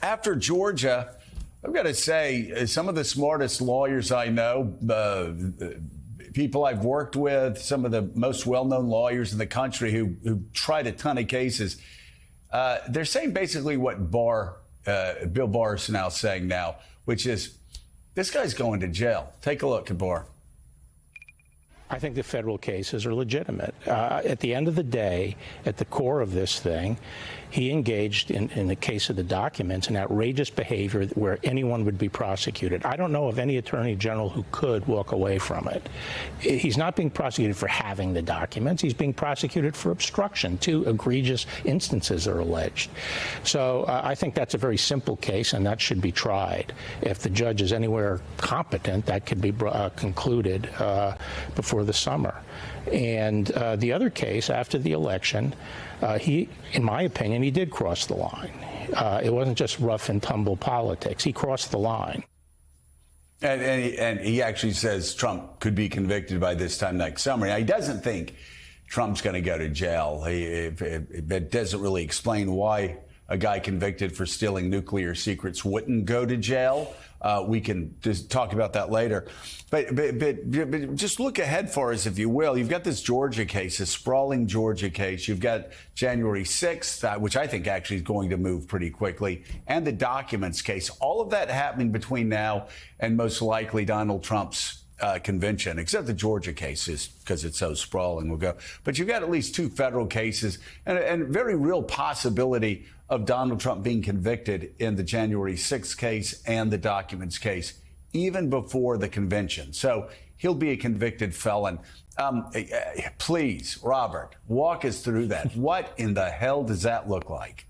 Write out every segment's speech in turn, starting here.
After Georgia, I've got to say, some of the smartest lawyers I know, people I've worked with, some of the most well-known lawyers in the country who tried a ton of cases, they're saying basically what Bill Barr is now saying now, which is this guy's going to jail. Take a look at Barr. I think the federal cases are legitimate. At the end of the day, at the core of this thing, he engaged in the case of the documents in outrageous behavior where anyone would be prosecuted. I don't know of any attorney general who could walk away from it. He's not being prosecuted for having the documents. He's being prosecuted for obstruction. 2 egregious instances are alleged. So I think that's a very simple case, and that should be tried. If the judge is anywhere competent, that could be concluded before the summer. And the other case, after the election, he, in my opinion, he did cross the line. It wasn't just rough and tumble politics. He crossed the line. And he actually says Trump could be convicted by this time next summer. Now, he doesn't think Trump's going to go to jail. It doesn't really explain why a guy convicted for stealing nuclear secrets wouldn't go to jail. We can just talk about that later. But just look ahead for us, if you will. You've got this Georgia case, this sprawling Georgia case. You've got January 6th, which I think actually is going to move pretty quickly, and the documents case. All of that happening between now and most likely Donald Trump's convention, except the Georgia cases, because it's so sprawling, will go. But you've got at least 2 federal cases and very real possibility of Donald Trump being convicted in the January 6th case and the documents case, even before the convention. So he'll be a convicted felon. Please, Robert, walk us through that. What in the hell does that look like?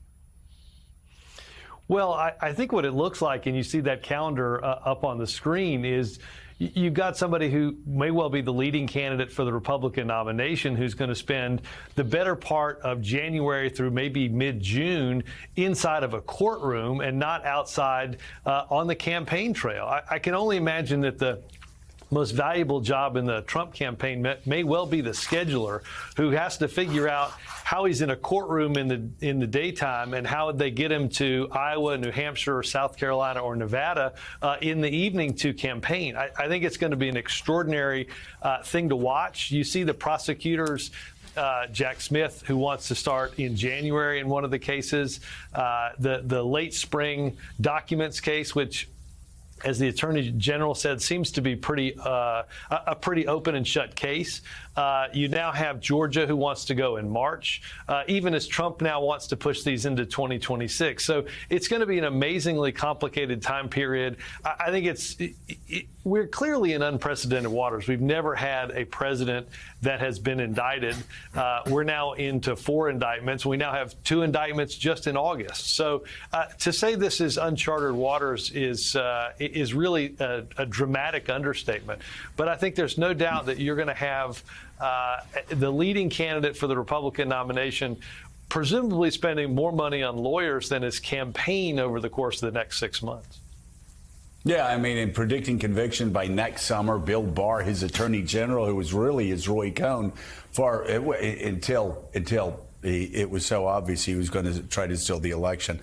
Well, I think what it looks like, and you see that calendar up on the screen, is you've got somebody who may well be the leading candidate for the Republican nomination who's going to spend the better part of January through maybe mid-June inside of a courtroom and not outside on the campaign trail. I can only imagine that the most valuable job in the Trump campaign may well be the scheduler, who has to figure out how he's in a courtroom in the daytime and how they get him to Iowa, New Hampshire, or South Carolina, or Nevada in the evening to campaign. I think it's going to be an extraordinary thing to watch. You see the prosecutors, Jack Smith, who wants to start in January in one of the cases, the late spring documents case, which, as the Attorney General said, seems to be a pretty open and shut case. You now have Georgia, who wants to go in March, even as Trump now wants to push these into 2026. So it's going to be an amazingly complicated time period. I think we're clearly in unprecedented waters. We've never had a president that has been indicted. We're now into 4 indictments. We now have 2 indictments just in August. So to say this is uncharted waters is really a dramatic understatement. But I think there's no doubt that you're going to have the leading candidate for the Republican nomination presumably spending more money on lawyers than his campaign over the course of the next 6 months. Yeah, I mean, in predicting conviction by next summer, Bill Barr, his attorney general, who was really his Roy Cohn until it was so obvious he was going to try to steal the election.